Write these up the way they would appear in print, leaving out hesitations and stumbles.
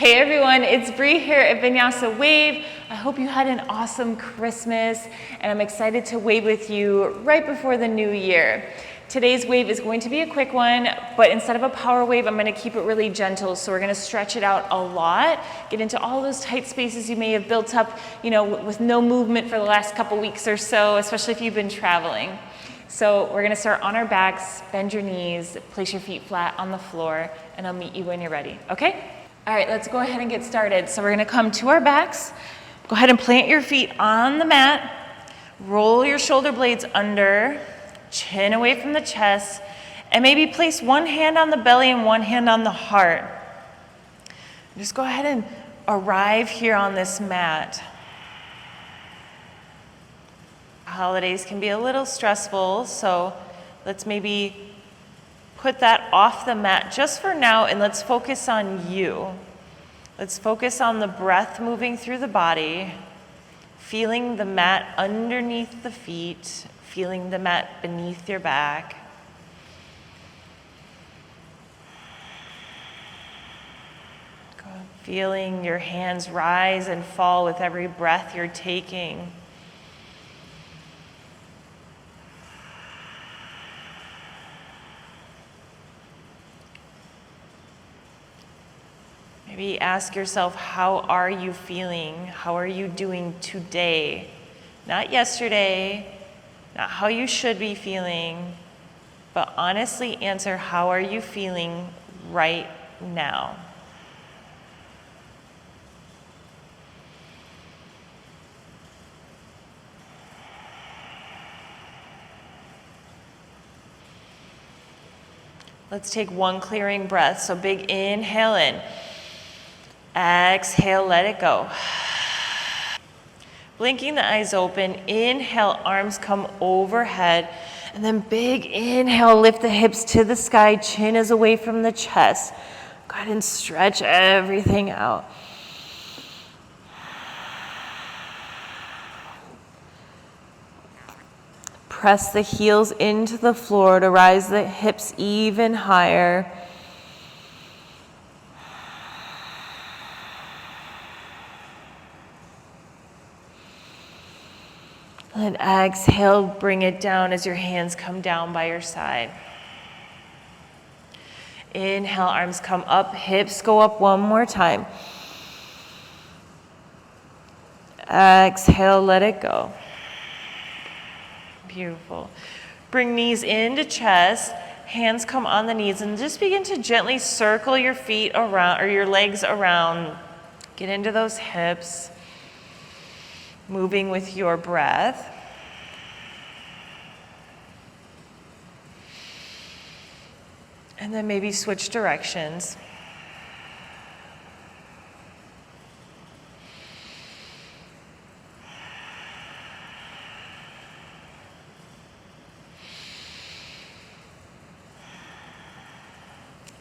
Hey everyone, it's Bree here at Vinyasa Wave. I hope you had an awesome Christmas, and I'm excited to wave with you right before the new year. Today's wave is going to be a quick one, but instead of a power wave, I'm going to keep it really gentle. So we're going to stretch it out a lot, get into all those tight spaces you may have built up, with no movement for the last couple weeks or so, especially if you've been traveling. So we're going to start on our backs, bend your knees, place your feet flat on the floor, and I'll meet you when you're ready, okay? All right, let's go ahead and get started. So we're going to come to our backs. Go ahead and plant your feet on the mat. Roll your shoulder blades under, chin away from the chest, and maybe place one hand on the belly and one hand on the heart. Just go ahead and arrive here on this mat. Holidays can be a little stressful, so let's maybe put that off the mat just for now, and let's focus on you. Let's focus on the breath moving through the body, feeling the mat underneath the feet, feeling the mat beneath your back. Feeling your hands rise and fall with every breath you're taking. Maybe ask yourself, how are you feeling? How are you doing today? Not yesterday, not how you should be feeling, but honestly answer, how are you feeling right now? Let's take one clearing breath. So big inhale in. Exhale, let it go. Blinking the eyes open, inhale, arms come overhead, and then big inhale, lift the hips to the sky, chin is away from the chest. Go ahead and stretch everything out. Press the heels into the floor to rise the hips even higher. And exhale, bring it down as your hands come down by your side. Inhale, arms come up, hips go up one more time. Exhale, let it go. Beautiful. Bring knees into chest, hands come on the knees, and just begin to gently circle your feet around, or your legs around. Get into those hips. Moving with your breath. And then maybe switch directions.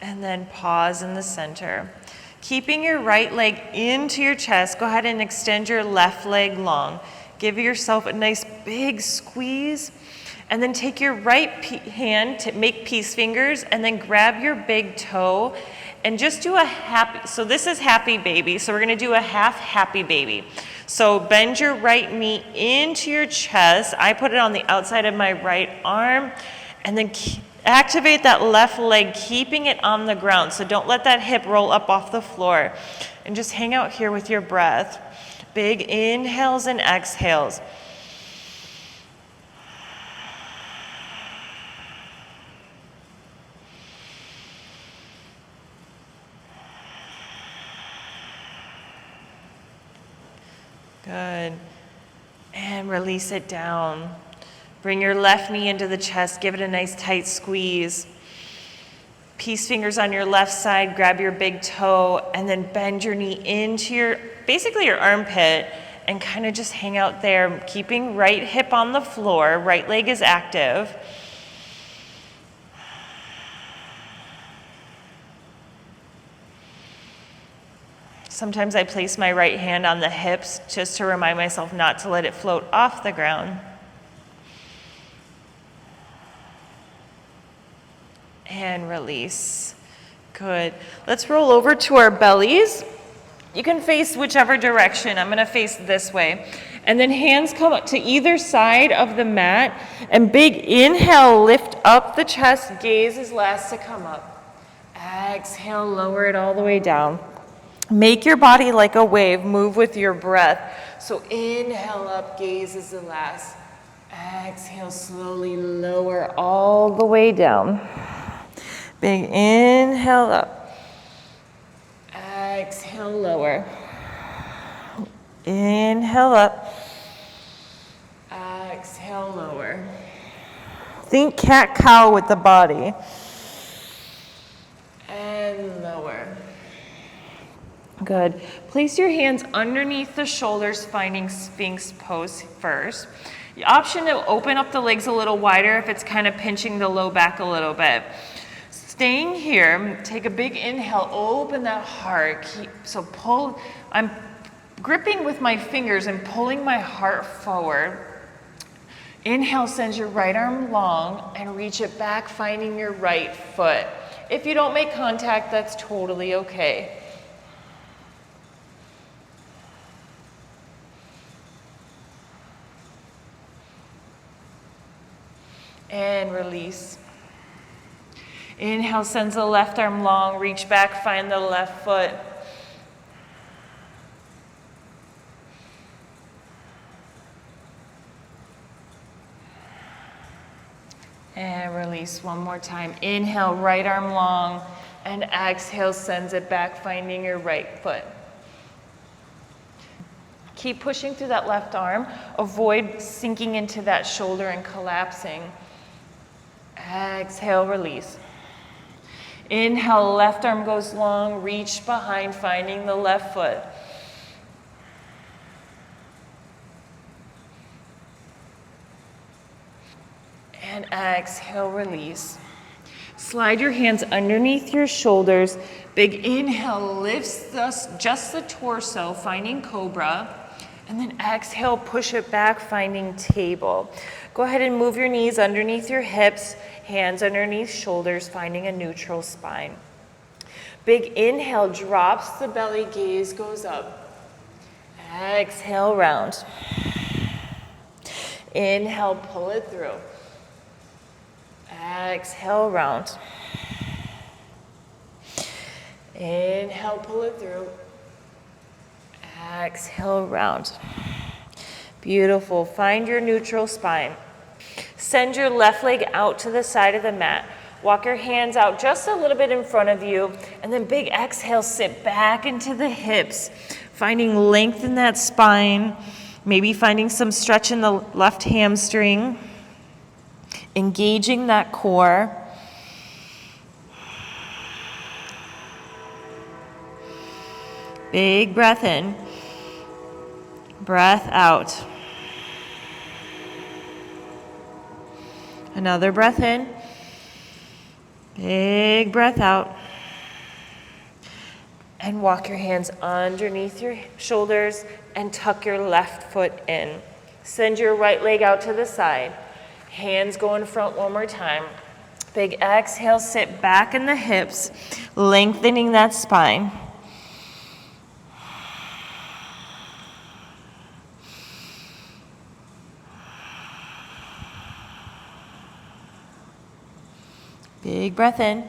And then pause in the center. Keeping your right leg into your chest, go ahead and extend your left leg long. Give yourself a nice big squeeze, and then take your right hand to make peace fingers, and then grab your big toe, and just do a happy, so this is happy baby, so we're gonna do a half happy baby. So bend your right knee into your chest. I put it on the outside of my right arm, and then activate that left leg, keeping it on the ground. So don't let that hip roll up off the floor. And just hang out here with your breath. Big inhales and exhales. Good. And release it down. Bring your left knee into the chest, give it a nice tight squeeze. Peace fingers on your left side, grab your big toe, and then bend your knee into basically your armpit, and kind of just hang out there, keeping right hip on the floor, right leg is active. Sometimes I place my right hand on the hips just to remind myself not to let it float off the ground. And release. Good. Let's roll over to our bellies. You can face whichever direction. I'm gonna face this way. And then hands come up to either side of the mat. And big inhale, lift up the chest, gaze is last to come up. Exhale, lower it all the way down. Make your body like a wave, move with your breath. So inhale up, gaze is the last. Exhale, slowly lower all the way down. Big inhale up. Exhale, lower. Inhale up. Exhale, lower. Think cat-cow with the body. And lower. Good. Place your hands underneath the shoulders, finding Sphinx Pose first. The option to open up the legs a little wider if it's kind of pinching the low back a little bit. Staying here, take a big inhale, open that heart. I'm gripping with my fingers and pulling my heart forward. Inhale sends your right arm long and reach it back, finding your right foot. If you don't make contact, that's totally okay. And release. Inhale sends the left arm long, reach back, find the left foot. And release one more time. Inhale, right arm long, and exhale sends it back, finding your right foot. Keep pushing through that left arm. Avoid sinking into that shoulder and collapsing. Exhale, release. Inhale, left arm goes long, reach behind, finding the left foot. And exhale, release. Slide your hands underneath your shoulders. Big inhale lifts just the torso, finding cobra. And then exhale, push it back, finding table. Go ahead and move your knees underneath your hips, hands underneath shoulders, finding a neutral spine. Big inhale drops the belly, gaze goes up. Exhale, round. Inhale, pull it through. Exhale, round. Inhale, pull it through. Exhale, round. Beautiful. Find your neutral spine. Send your left leg out to the side of the mat. Walk your hands out just a little bit in front of you, and then big exhale, sit back into the hips, finding length in that spine, maybe finding some stretch in the left hamstring, engaging that core. Big breath in, breath out. Another breath in, big breath out. And walk your hands underneath your shoulders and tuck your left foot in. Send your right leg out to the side. Hands go in front one more time. Big exhale, sit back in the hips, lengthening that spine. Big breath in,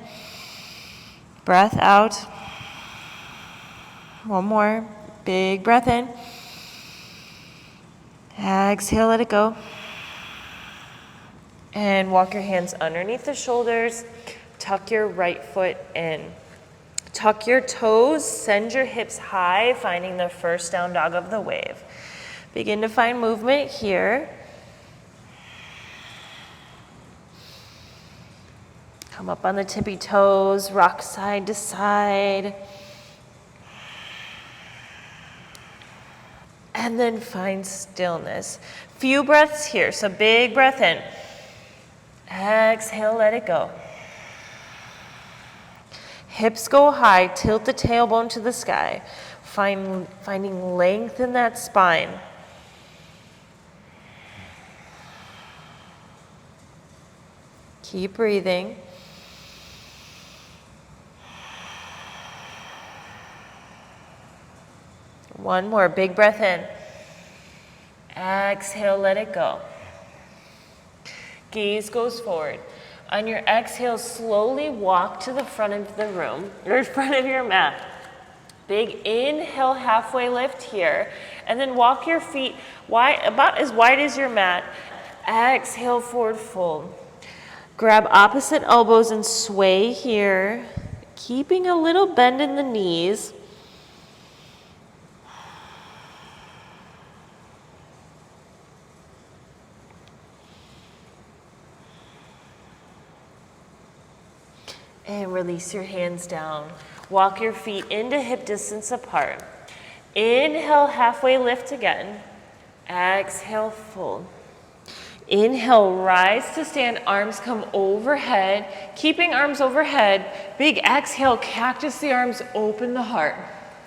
breath out. One more, big breath in. Exhale, let it go. And walk your hands underneath the shoulders. Tuck your right foot in. Tuck your toes, send your hips high, finding the first down dog of the wave. Begin to find movement here. Come up on the tippy toes, rock side to side. And then find stillness. Few breaths here, so big breath in. Exhale, let it go. Hips go high, tilt the tailbone to the sky. Finding length in that spine. Keep breathing. One more, big breath in. Exhale, let it go. Gaze goes forward. On your exhale, slowly walk to the front of the room, or front of your mat. Big inhale, halfway lift here, and then walk your feet wide, about as wide as your mat. Exhale, forward fold. Grab opposite elbows and sway here, keeping a little bend in the knees. And release your hands down. Walk your feet into hip distance apart. Inhale, halfway lift again. Exhale, fold. Inhale, rise to stand, arms come overhead. Keeping arms overhead. Big exhale, cactus the arms, open the heart.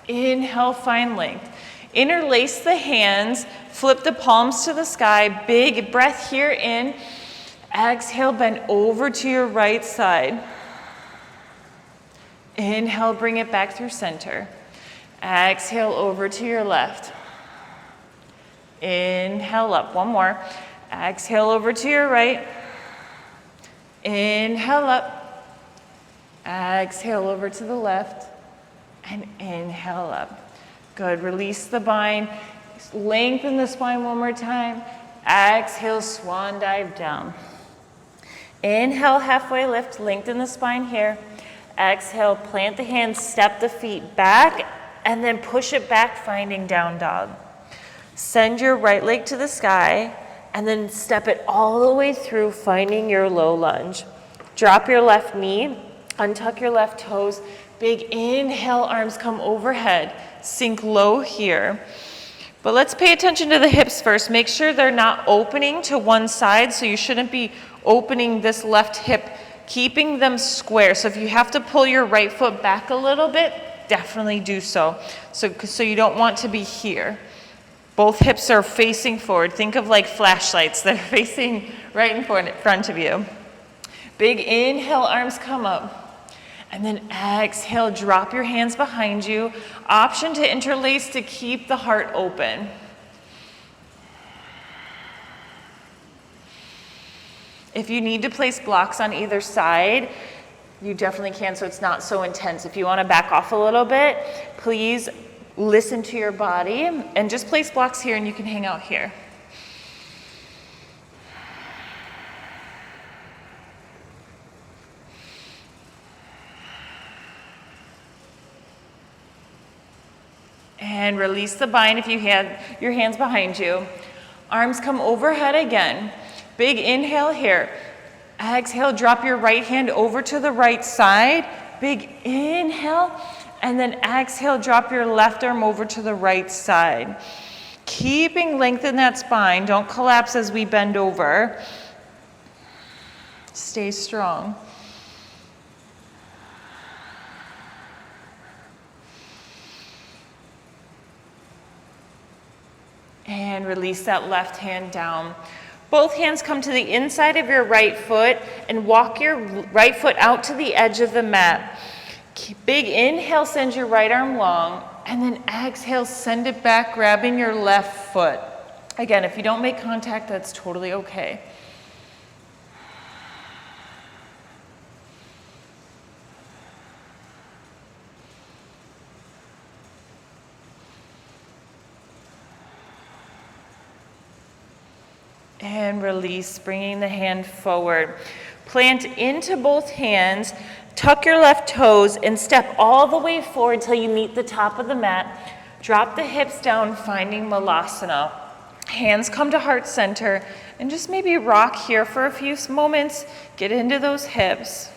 Inhale, find length. Interlace the hands, flip the palms to the sky. Big breath here in. Exhale, bend over to your right side. Inhale, bring it back through center. Exhale, over to your left. Inhale up, one more. Exhale, over to your right. Inhale up. Exhale, over to the left. And inhale up. Good, release the bind. Lengthen the spine one more time. Exhale, swan dive down. Inhale, halfway lift, lengthen the spine here. Exhale, plant the hands, step the feet back, and then push it back, finding down dog. Send your right leg to the sky, and then step it all the way through, finding your low lunge. Drop your left knee, untuck your left toes. Big inhale, arms come overhead. Sink low here. But let's pay attention to the hips first. Make sure they're not opening to one side, so you shouldn't be opening this left hip, keeping them square. So if you have to pull your right foot back a little bit, definitely do so. So you don't want to be here. Both hips are facing forward. Think of like flashlights. They're facing right in front of you. Big inhale, arms come up. And then exhale, drop your hands behind you. Option to interlace to keep the heart open. If you need to place blocks on either side, you definitely can, so it's not so intense. If you want to back off a little bit, please listen to your body and just place blocks here, and you can hang out here. And release the bind if you had your hands behind you. Arms come overhead again. Big inhale here. Exhale, drop your right hand over to the right side. Big inhale. And then exhale, drop your left arm over to the right side. Keeping length in that spine. Don't collapse as we bend over. Stay strong. And release that left hand down. Both hands come to the inside of your right foot and walk your right foot out to the edge of the mat. Big inhale, send your right arm long, and then exhale, send it back, grabbing your left foot. Again, if you don't make contact, that's totally okay. And release, bringing the hand forward. Plant into both hands, tuck your left toes, and step all the way forward till you meet the top of the mat. Drop the hips down, finding Malasana. Hands come to heart center, and just maybe rock here for a few moments. Get into those hips.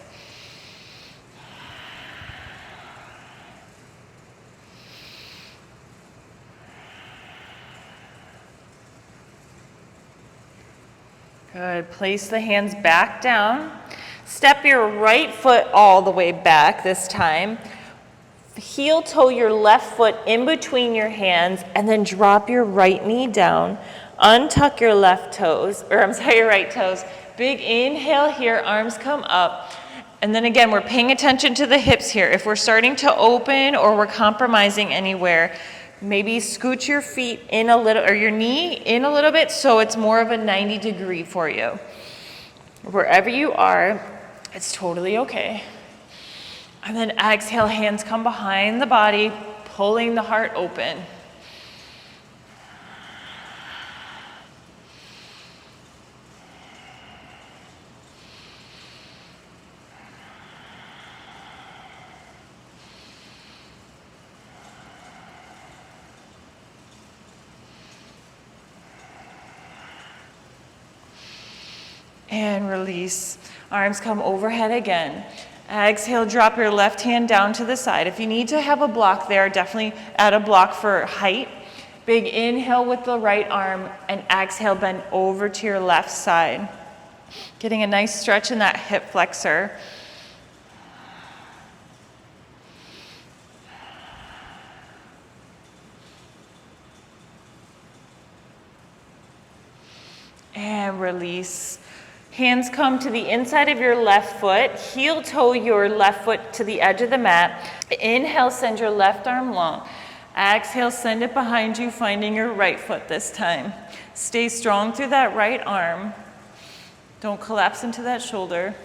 Good. Place the hands back down. Step your right foot all the way back this time. Heel toe your left foot in between your hands, and then drop your right knee down. Untuck your right toes. Big inhale here, arms come up. And then again, we're paying attention to the hips here. If we're starting to open or we're compromising anywhere, Maybe scoot your feet in a little, or your knee in a little bit, so it's more of a 90-degree for you. Wherever you are, it's totally okay. And then exhale, hands come behind the body, pulling the heart open. And release. Arms come overhead again. Exhale, drop your left hand down to the side. If you need to have a block there, definitely add a block for height. Big inhale with the right arm, and exhale, bend over to your left side. Getting a nice stretch in that hip flexor. And release. Hands come to the inside of your left foot. Heel toe your left foot to the edge of the mat. Inhale, send your left arm long. Exhale, send it behind you, finding your right foot this time. Stay strong through that right arm. Don't collapse into that shoulder.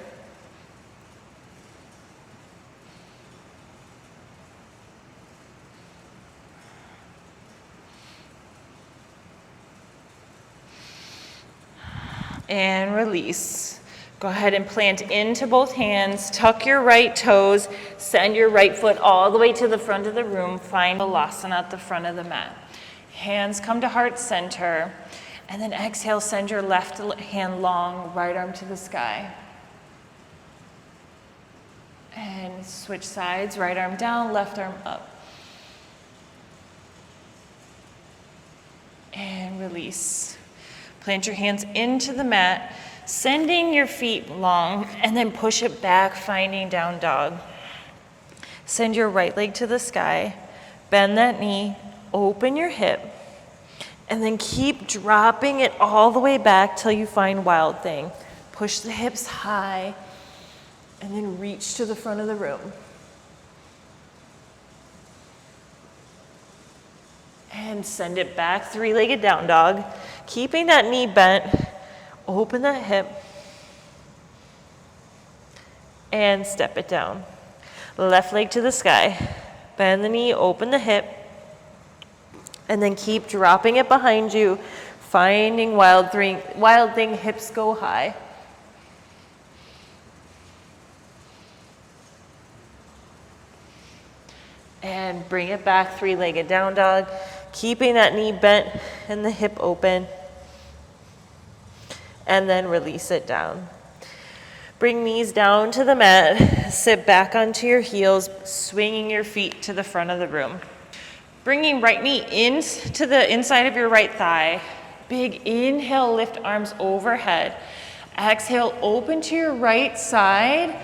And release. Go ahead and plant into both hands. Tuck your right toes. Send your right foot all the way to the front of the room. Find Balasana at the front of the mat. Hands come to heart center. And then exhale, send your left hand long, right arm to the sky. And switch sides, right arm down, left arm up. And release. Plant your hands into the mat, sending your feet long, and then push it back, finding down dog. Send your right leg to the sky, bend that knee, open your hip, and then keep dropping it all the way back till you find wild thing. Push the hips high, and then reach to the front of the room. And send it back, three-legged down dog. Keeping that knee bent, open that hip, and step it down. Left leg to the sky, bend the knee, open the hip, and then keep dropping it behind you, finding wild thing, hips go high. And bring it back, three-legged down dog. Keeping that knee bent and the hip open. And then release it down. Bring knees down to the mat. Sit back onto your heels, swinging your feet to the front of the room. Bringing right knee into the inside of your right thigh. Big inhale, lift arms overhead. Exhale, open to your right side.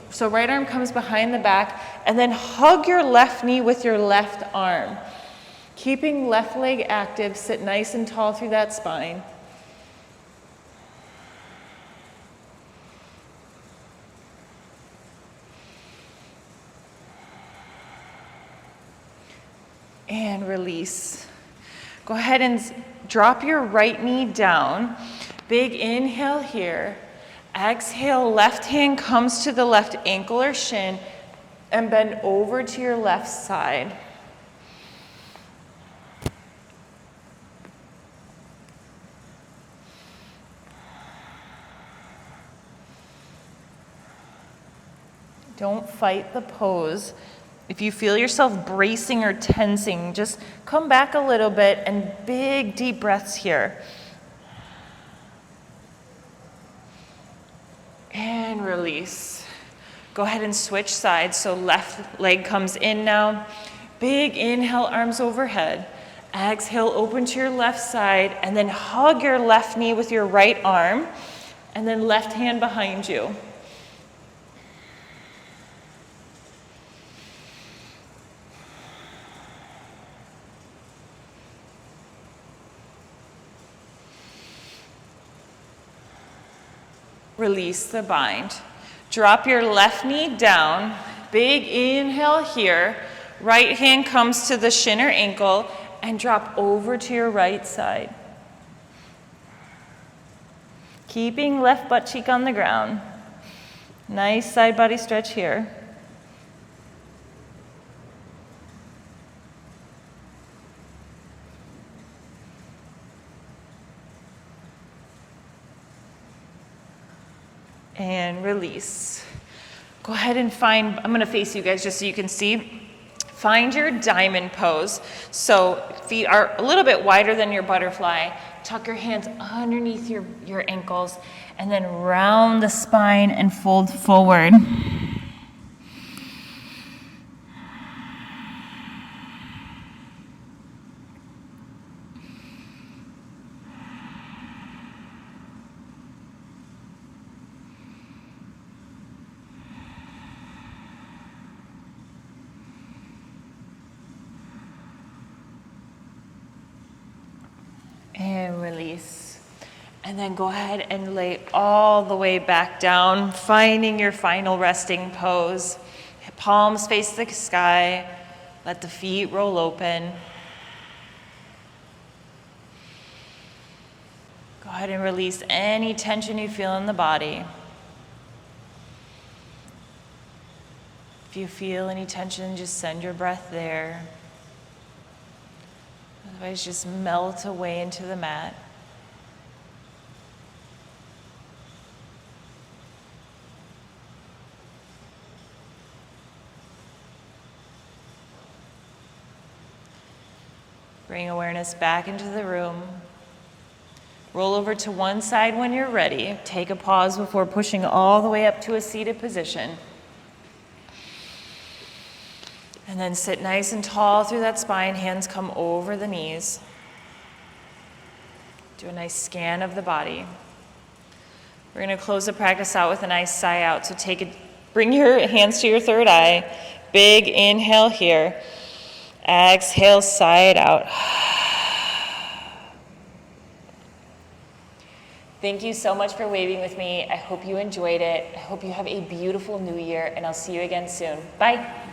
So right arm comes behind the back. And then hug your left knee with your left arm. Keeping left leg active, sit nice and tall through that spine. And release. Go ahead and drop your right knee down. Big inhale here. Exhale, left hand comes to the left ankle or shin and bend over to your left side. Don't fight the pose. If you feel yourself bracing or tensing, just come back a little bit and big deep breaths here. And release. Go ahead and switch sides. So left leg comes in now. Big inhale, arms overhead. Exhale, open to your left side, and then hug your left knee with your right arm, and then left hand behind you. Release the bind. Drop your left knee down. Big inhale here. Right hand comes to the shin or ankle. and drop over to your right side. Keeping left butt cheek on the ground. Nice side body stretch here. And release. Go ahead and find, I'm gonna face you guys just so you can see. Find your diamond pose. So feet are a little bit wider than your butterfly. Tuck your hands underneath your ankles and then round the spine and fold forward. And release. And then go ahead and lay all the way back down, finding your final resting pose. Palms face the sky. Let the feet roll open. Go ahead and release any tension you feel in the body. If you feel any tension, just send your breath there. Otherwise, just melt away into the mat. Bring awareness back into the room. Roll over to one side when you're ready. Take a pause before pushing all the way up to a seated position. And then sit nice and tall through that spine, hands come over the knees. Do a nice scan of the body. We're gonna close the practice out with a nice sigh out. So bring your hands to your third eye. Big inhale here. Exhale, sigh it out. Thank you so much for waving with me. I hope you enjoyed it. I hope you have a beautiful new year, and I'll see you again soon. Bye.